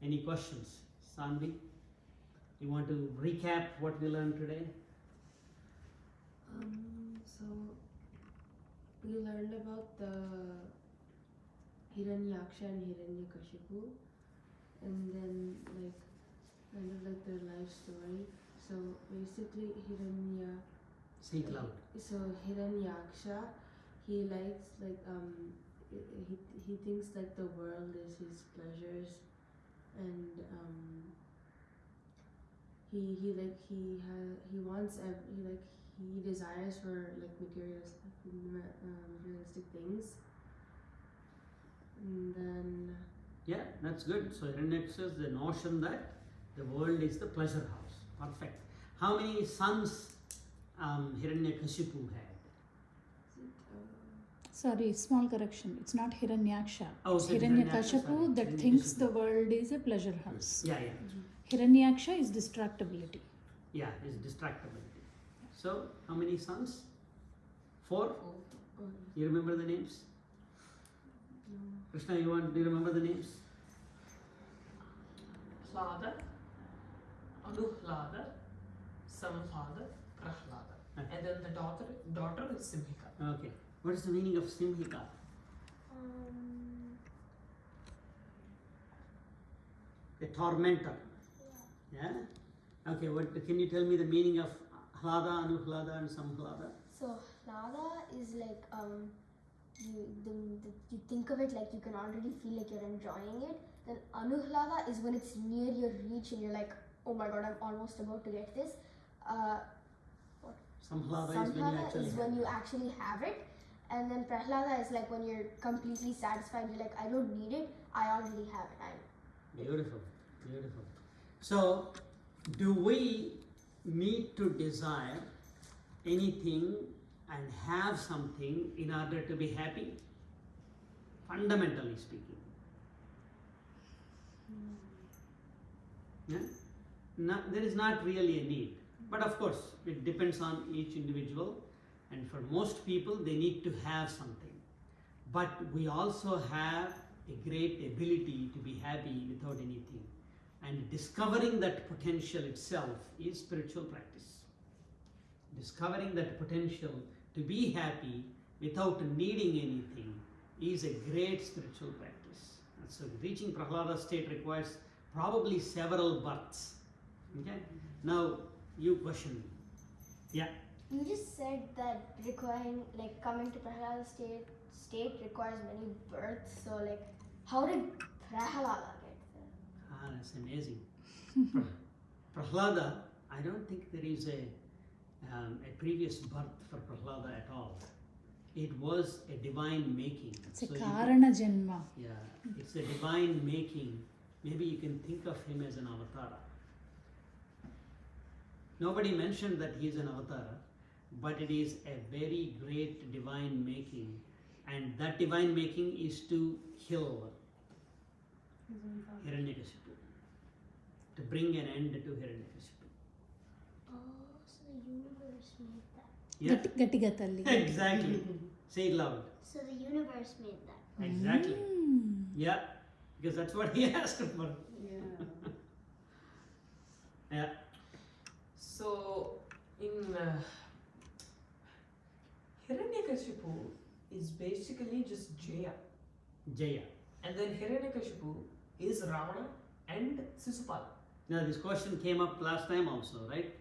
Any questions? Sanvi, you want to recap what we learned today? So we learned about the Hiranyaksha and Hiranyakashipu, and then kind of like their life story. So basically, Say it loud. So Hiranyaksha, he likes he thinks like the world is his pleasures, and he wants he desires for like materialistic things, and then Yeah, that's good. So Hiranyaksha is the notion that the world is the pleasure house. Perfect. How many sons Hiranyakashipu had? Sorry, small correction. It's not Hiranyaksha. Oh, It's so Hiranyakashipu, Hiranyakashipu that thinks Hiranyakashipu. the world is a pleasure house. Yeah, yeah. Hiranyaksha is distractibility. Yeah, is distractibility. So, how many sons? 4? You remember the names? Krishna, do you remember the names? Hlada, Anuhlada, Samhlada, Prahlada. And then the daughter is Simhika. Okay. What is the meaning of Simhika? A tormentor. Yeah? Okay, what can you tell me the meaning of Hlada, Anuhlada and Samhlada? So Hlada is like you think of it like you can already feel like you're enjoying it. Then Anuhlada is when it's near your reach and you're like, oh my god, I'm almost about to get this. Samhlada is when you actually have it. And then Prahlada is like when you're completely satisfied. You're like, I don't need it. I already have it. Beautiful, beautiful. So, do we need to desire anything and have something in order to be happy? Fundamentally speaking. Yeah? There is not really a need. But of course, it depends on each individual. And for most people, they need to have something. But we also have a great ability to be happy without anything. And discovering that potential itself is spiritual practice. Discovering that potential to be happy without needing anything is a great spiritual practice. And so reaching Prahlada state requires probably several births. Okay? Now, you question me. Yeah. You just said that coming to Prahlada state requires many births. So how did Prahlada get there? That's amazing. Prahlada, I don't think there is a previous birth for Prahlada at all. It was a divine making. It's a Karana Janma. Yeah, it's a divine making. Maybe you can think of him as an avatara. Nobody mentioned that he is an avatara, but it is a very great divine making, and that divine making is to kill Hiranyakashipu, to bring an end to Hiranyakashipu. Oh, so the universe made that. Yeah, Gatiga talli. exactly. Say it loud. So the universe made that. Exactly. Yeah, because that's what he asked for. yeah. Yeah. So in Hiranyakashipu is basically just Jaya. Jaya. And then Hiranyakashipu is Ravana and Sisupala. Now this question came up last time also, right?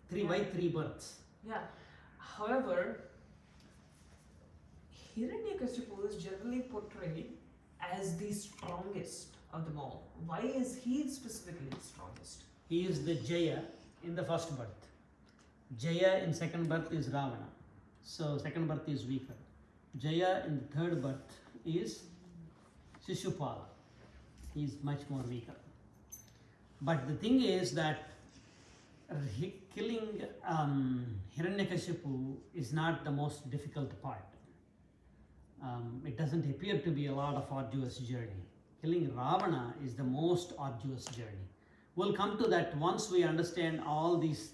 Why 3 births? Yeah. However, Hiranyakashipu is generally portrayed as the strongest of them all. Why is he specifically the strongest? He is the Jaya in the first birth. Jaya in second birth is Ravana. So second birth is weaker. Jaya in the third birth is Shishupala. He is much more weaker. But the thing is that killing Hiranyakashipu is not the most difficult part. It doesn't appear to be a lot of arduous journey. Killing Ravana is the most arduous journey. We'll come to that once we understand all these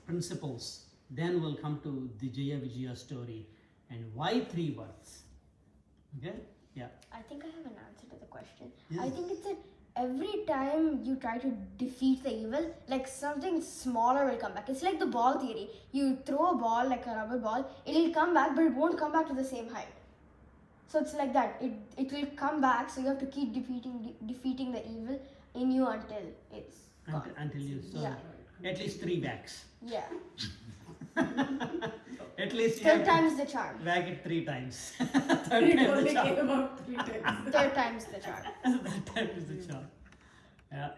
principles. Then we'll come to the Jaya Vijaya story and why 3 births. Okay? Yeah. I think I have an answer to the question. Yeah. I think it's that every time you try to defeat the evil, like something smaller will come back. It's like the ball theory. You throw a ball, like a rubber ball, it'll come back, but it won't come back to the same height. So it's like that. It will come back, so you have to keep defeating the evil in you until it's gone. Until you so Yeah. at least 3 backs. Yeah. At least you Third have time's the charm. to whack it 3 times. It Third time only the charm. came out 3 times. Third time's the charm. That time is the charm. Yeah.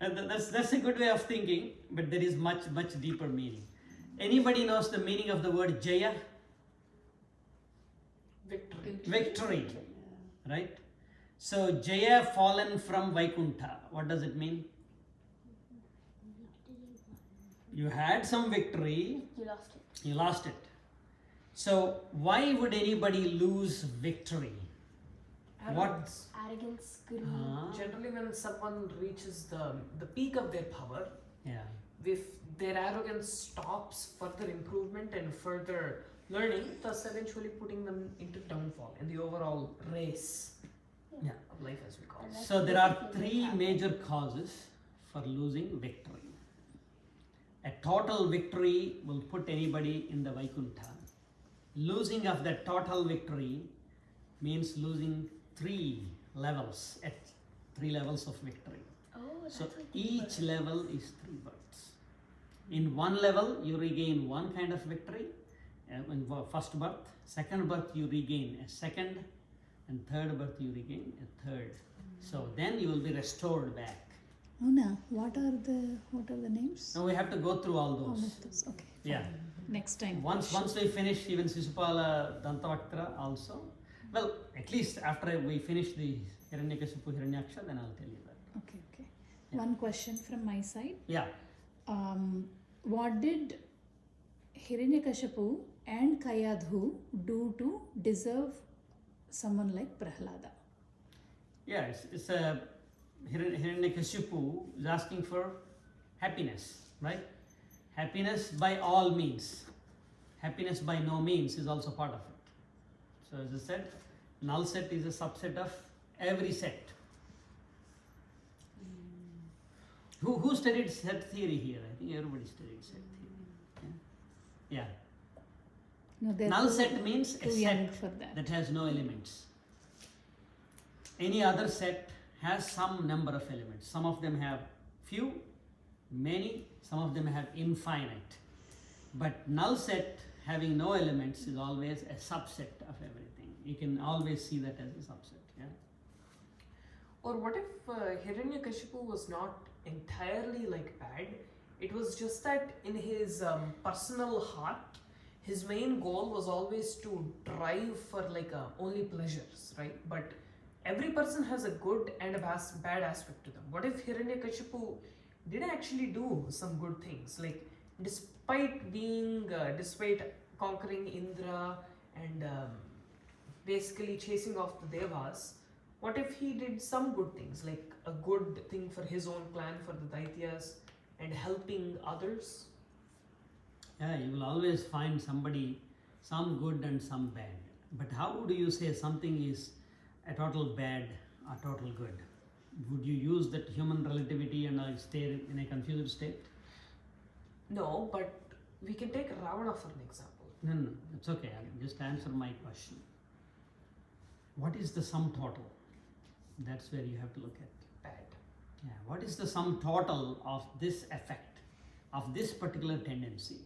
And that's a good way of thinking, but there is much deeper meaning. Anybody knows the meaning of the word Jaya? Victory. Victory. Right? So Jaya fallen from Vaikuntha. What does it mean? You had some victory, You lost it. you lost it. So why would anybody lose victory? What? Arrogance. Arrogance, greed. Generally, when someone reaches the peak of their power, Yeah. if their arrogance stops further improvement and further learning, thus eventually putting them into downfall in the overall race Yeah. of life, as we call it. So there are 3 major causes for losing victory. A total victory will put anybody in the Vaikuntha. Losing of that total victory means losing 3 levels, at 3 levels of victory. Oh, that's So what each level is 3 births. In one level, you regain one kind of victory, in first birth. Second birth, you regain a second, and third birth, you regain a third. So then you will be restored back. Una, what are the names? Now we have to go through all All those. of those. Okay. Yeah. Next time. Once we finish even Sisupala Dantavaktra also. Well, at least after we finish the Hiranyakashipu Hiranyaksha, then I'll tell you that. Okay. Yeah. One question from my side. Yeah. What did Hiranyakashipu and Kayadhu do to deserve someone like Prahlada? Yeah, it's a Hiranyakashipu is asking for happiness, right? Happiness by all means. Happiness by no means is also part of it. So as I said, null set is a subset of every set. Who studied set theory here? I think everybody studied set theory. Yeah. No, they're Null too- set means a too young set for that. that has no elements. Any other set has some number of elements. Some of them have few, many, some of them have infinite. But null set having no elements is always a subset of everything. You can always see that as a subset. Yeah. Or what if Hiranyakashipu was not entirely like bad? It was just that in his personal heart, his main goal was always to drive for like only pleasures, right? But every person has a good and a bad aspect to them. What if Hiranyakashipu did actually do some good things? Like despite conquering Indra and basically chasing off the Devas, what if he did some good things, like a good thing for his own clan, for the Daityas, and helping others? Yeah, you will always find somebody, some good and some bad. But how do you say something is a total bad or total good? Would you use that human relativity and stay in a confused state? No, but we can take Ravana for an example. No, it's okay. I'll just answer my question. What is the sum total? That's where you have to look at. Bad. Yeah, what is the sum total of this effect, of this particular tendency?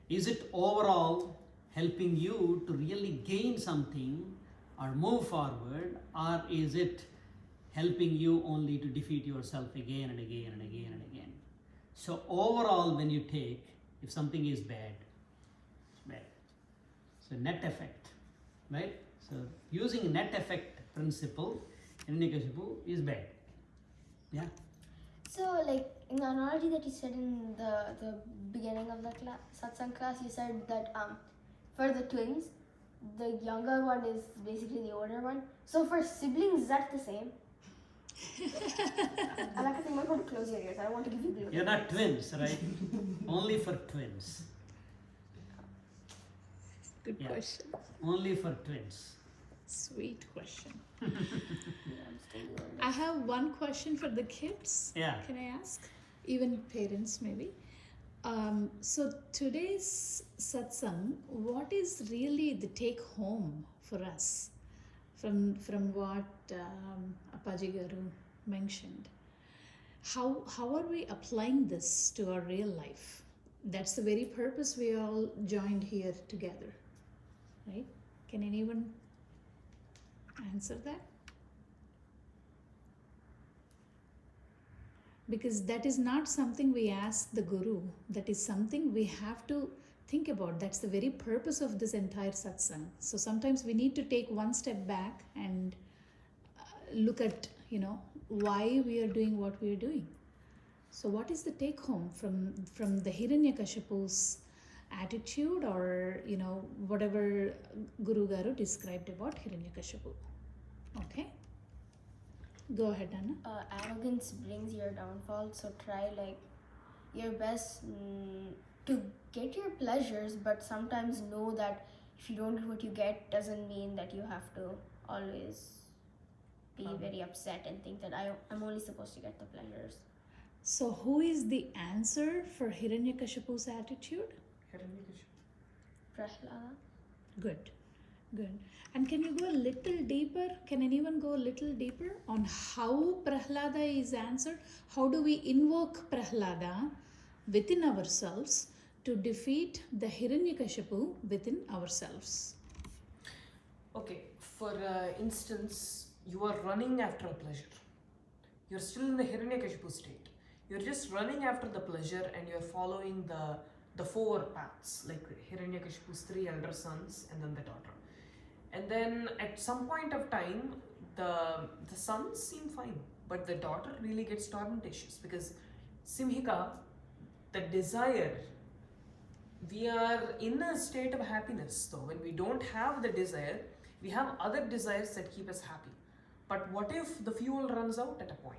Is it overall helping you to really gain something or move forward, or is it helping you only to defeat yourself again and again and again and again? So overall, when you take, if something is bad, it's bad. So net effect, right? So using net effect principle, Hiranyakashipu is bad. Yeah. So, like in the analogy that you said in the beginning of the satsang class, you said that for the twins, the younger one is basically the older one. So for siblings, is that the same? Alaka, you might want to close your ears. I don't want to give you blue. You're not twins, right? Only for twins. Good Yeah. question. Only for twins. Sweet question. Yeah, I'm still doing it. I have one question for the kids. Yeah. Can I ask? Even parents, maybe. So today's satsang, what is really the take home for us from what Appaji Garu mentioned? How are we applying this to our real life? That's the very purpose we all joined here together, right? Can anyone answer that? Because that is not something we ask the Guru, that is something we have to think about. That's the very purpose of this entire satsang. So sometimes we need to take one step back and look at, why we are doing what we are doing. So what is the take home from the Hiranyakashipu's attitude, or whatever Guru Garu described about Hiranyakashipu? Okay, go ahead, Anna. Arrogance brings your downfall, so try your best to get your pleasures, but sometimes know that if you don't get what you get, doesn't mean that you have to always be very upset and think that I'm only supposed to get the pleasures. So who is the answer for Hiranyakashipu's attitude? Hiranyakashipu. Prahlada. Good. And can you go a little deeper? Can anyone go a little deeper on how Prahlada is answered? How do we invoke Prahlada within ourselves to defeat the Hiranyakashipu within ourselves? Okay, for instance, you are running after a pleasure. You're still in the Hiranyakashipu state. You're just running after the pleasure and you're following the four paths, like Hiranyakashipu's 3 elder sons and then the daughter. And then at some point of time, the sons seem fine, but the daughter really gets tormentatious because Simhika, the desire, we are in a state of happiness though. When we don't have the desire, we have other desires that keep us happy. But what if the fuel runs out at a point?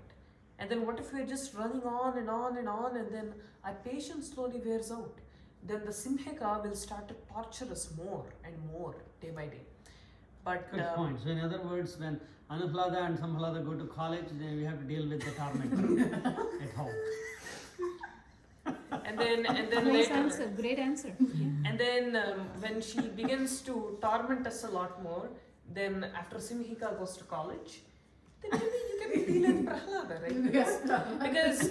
And then what if we're just running on and on and on, and then our patience slowly wears out? Then the Simhika will start to torture us more and more day by day. But Good point. So in other words, when Anuplada and Samhalada go to college, then we have to deal with the torment at home. and then Nice later, answer, great answer. and then when she begins to torment us a lot more, then after Simhika goes to college, then maybe you can deal with Prahlada, right? Because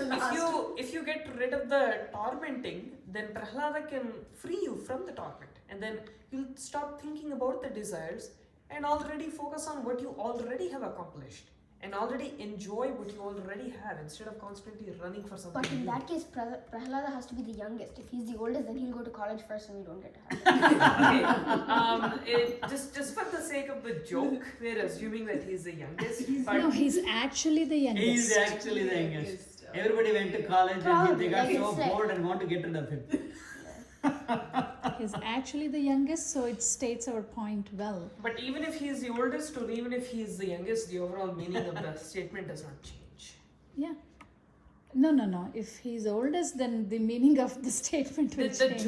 if you get rid of the tormenting, then Prahlada can free you from the torment, and then you'll stop thinking about the desires and already focus on what you already have accomplished and already enjoy what you already have instead of constantly running for something. But in new. that case, Prahlada has to be the youngest. If he's the oldest, then he'll go to college first and we don't get to have it. Just for the sake of the joke, we're assuming that he's the youngest. But No, he's actually the youngest. He is actually the youngest. Everybody went to college and they got so bored and want to get rid of him. He's actually the youngest, so it states our point well. But even if he's the oldest or even if he's the youngest, the overall meaning of the statement does not change. Yeah. No. If he's oldest, then the meaning of the statement will The change.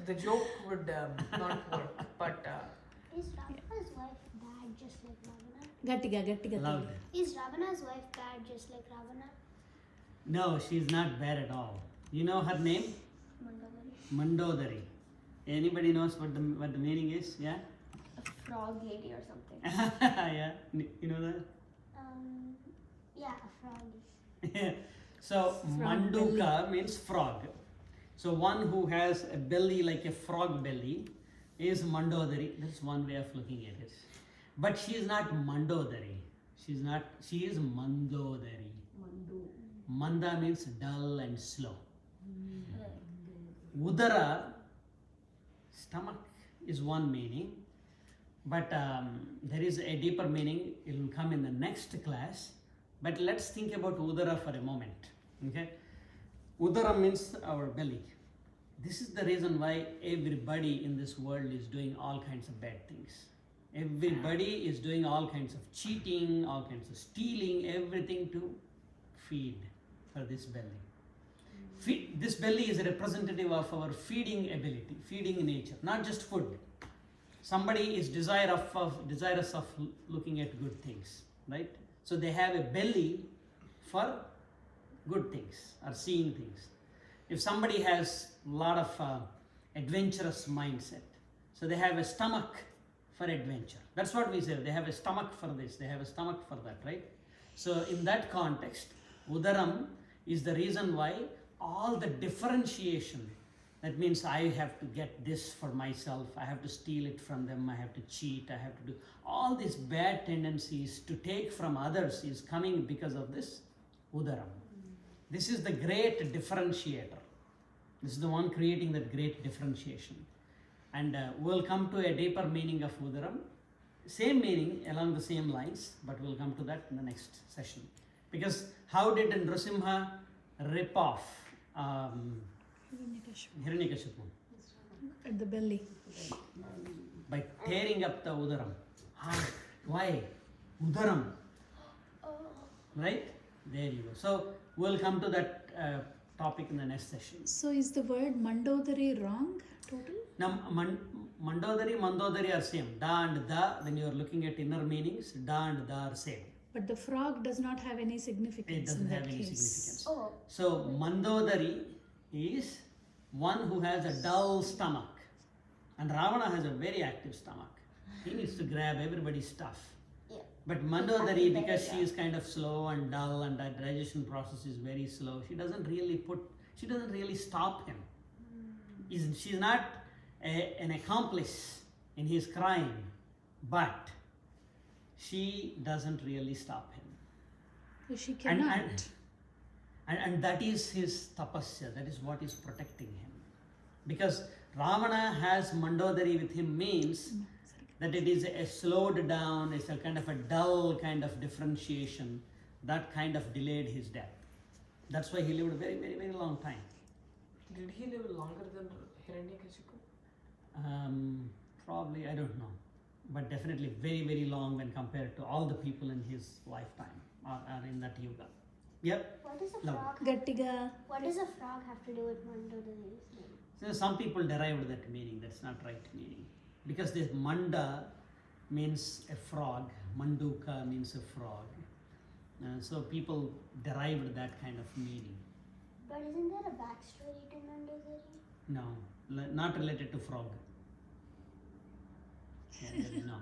the joke would not work. But Is Ravana's wife bad just like Ravana? Gattiga. Loud. Is Ravana's wife bad just like Ravana? No, she's not bad at all. You know her name? Mandodari. Anybody knows what the meaning is? Yeah? A frog lady or something. Yeah? You know that? Yeah, a frog. So Frog Manduka means frog. So one who has a belly like a frog belly is Mandodari. That's one way of looking at it. But she is not Mandodari. She is Mandodari. Manda means dull and slow. Udara, stomach, is one meaning. But there is a deeper meaning. It will come in the next class. But let's think about Udara for a moment. Okay? Udara means our belly. This is the reason why everybody in this world is doing all kinds of bad things. Everybody is doing all kinds of cheating, all kinds of stealing, everything to feed for this belly. This belly is a representative of our feeding ability, feeding nature, not just food. Somebody is desirous of looking at good things, right? So they have a belly for good things or seeing things. If somebody has a lot of adventurous mindset, so they have a stomach for adventure. That's what we say. They have a stomach for this, they have a stomach for that, right? So in that context, udaram is the reason why all the differentiation, that means I have to get this for myself, I have to steal it from them, I have to cheat, I have to do all these bad tendencies to take from others is coming because of this udaram. This is the great differentiator. This is the one creating that great differentiation. And we'll come to a deeper meaning of udaram. Same meaning along the same lines, but we'll come to that in the next session. Because how did Nrsimha rip off Hiranyakashipu? At the belly. By tearing up the udaram. Why? Udaram. Right? There you go. So we'll come to that topic in the next session. So is the word mandodari wrong total? Now, mandodari, mandodari are same. Da and da, when you are looking at inner meanings, da and da are same. But the frog does not have any significance. It doesn't in have that any case. significance. Oh. So mandodari is one who has a dull stomach. And Ravana has a very active stomach. He needs to grab everybody's stuff. Yeah. But mandodari, because she is kind of slow and dull and the digestion process is very slow, she doesn't really stop him. She's not an accomplice in his crime, but she doesn't really stop him. So she cannot. And that is his tapasya, that is what is protecting him. Because Ravana has mandodari with him means that it is a slowed down, it's a kind of a dull kind of differentiation that kind of delayed his death. That's why he lived a very, very, very long time. Did he live longer than Hiranyakashipu? Probably, I don't know. But definitely very, very long when compared to all the people in his lifetime or in that yuga. Yep. What does a No. frog? Gattiga. What does a frog have to do with mandodari's name? So some people derived that meaning. That's not right meaning. Because this manda means a frog, manduka means a frog. So people derived that kind of meaning. But isn't there a backstory to mandodari? No, not related to frog. No.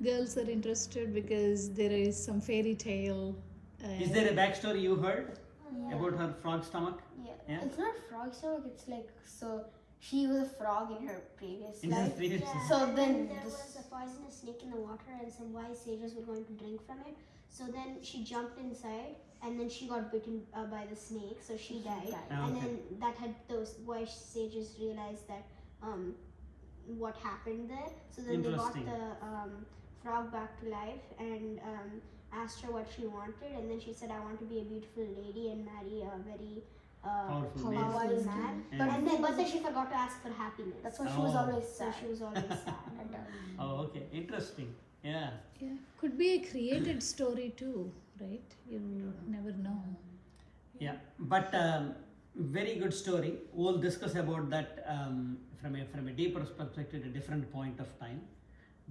Girls are interested because there is some fairy tale. Is there a backstory you heard Yeah. about her frog stomach? Yeah. Yeah? It's not frog stomach, it's like, so she was a frog in her previous In her life. previous Yeah. So and then there this- was a poisonous snake in the water, and some wise sages were going to drink from it. So then she jumped inside, and then she got bitten by the snake, so she died. Ah, And okay. then that had those wise sages realized that what happened there. So then they got Interesting. the frog back to life and asked her what she wanted, and then she said, "I want to be a beautiful lady and marry a very Powerful man. powerful man." Yeah. But then she forgot to ask for happiness. That's why she was Oh. always So sad. she was always sad. And, Oh, okay. Interesting. Yeah. Yeah, could be a created story too, right? You never know. Yeah. But very good story. We'll discuss about that from a deeper perspective at a different point of time.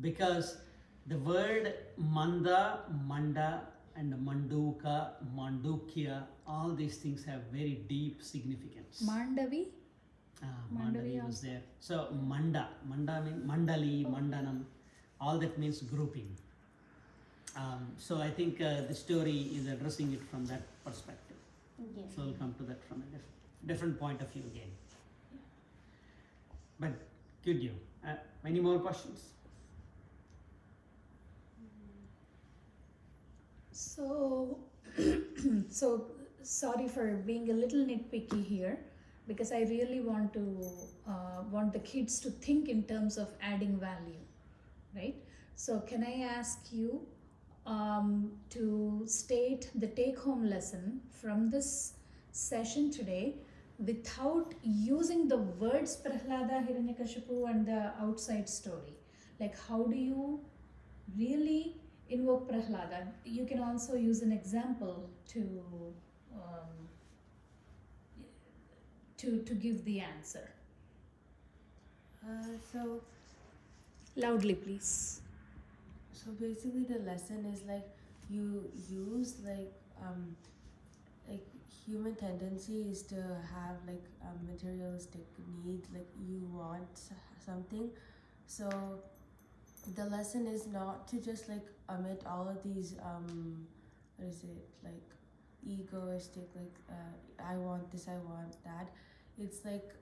Because the word manda, manda, and manduka, mandukya, all these things have very deep significance. Mandavi? Mandavi Mandavi was there. So manda means mandali, mandanam, all that means grouping. So I think the story is addressing it from that perspective. yeah. So we'll come to that from a different point of view again. But good you. Any more questions? So, so sorry for being a little nitpicky here, because I really want the kids to think in terms of adding value, right? So can I ask you to state the take-home lesson from this session today without using the words Prahlada, Hiranyakashipu and the outside story? Like, how do you really invoke Prahlada? You can also use an example to give the answer. So Loudly, please. basically the lesson is like you use like human tendency is to have like a materialistic need, like you want something. So the lesson is not to just like omit all of these what is it, like egoistic, like I want this, I want that. It's like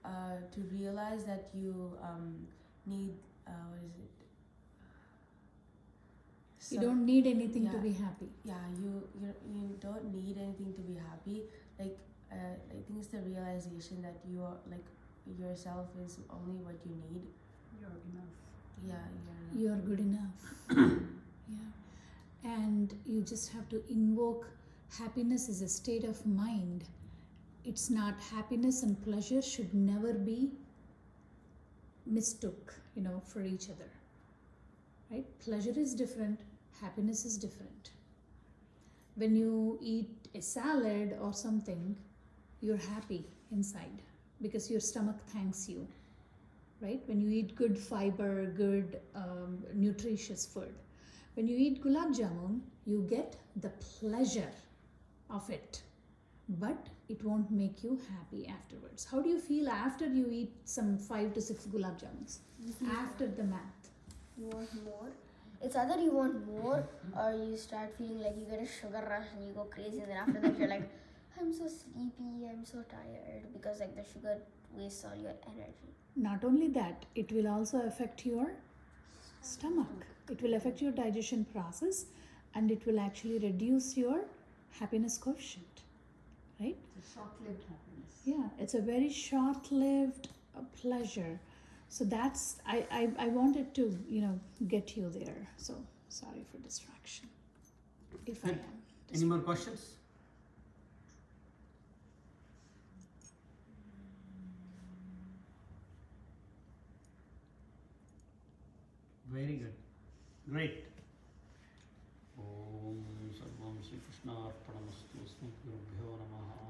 to realize that you need what is it, You don't need anything to yeah. be happy. Yeah, you don't need anything to be happy. Like I think it's the realization that you are like yourself is only what you need. You're enough. Yeah, You're good enough. Yeah. And you just have to invoke happiness is a state of mind. It's not, happiness and pleasure should never be mistook, for each other. Right? Pleasure is different, happiness is different. When you eat a salad or something, you're happy inside because your stomach thanks you. Right? When you eat good fiber, good nutritious food. When you eat gulab jamun, you get the pleasure of it, but it won't make you happy afterwards. How do you feel after you eat some 5 to 6 gulab jamuns? After the math. You want more. It's either you want more or you start feeling like you get a sugar rush and you go crazy, and then after that you're like, I'm so sleepy, I'm so tired, because like the sugar wastes all your energy. Not only that, it will also affect your stomach. It will affect your digestion process, and it will actually reduce your happiness coefficient. Right? It's a short-lived happiness. Yeah, it's a very short-lived pleasure. So that's, I wanted to, get you there. So sorry for distraction. If I Good. am. Any more questions? Very good. Great. Om Sarvam Shri Krishna Arpanamastu. Guruభ్యో నమః.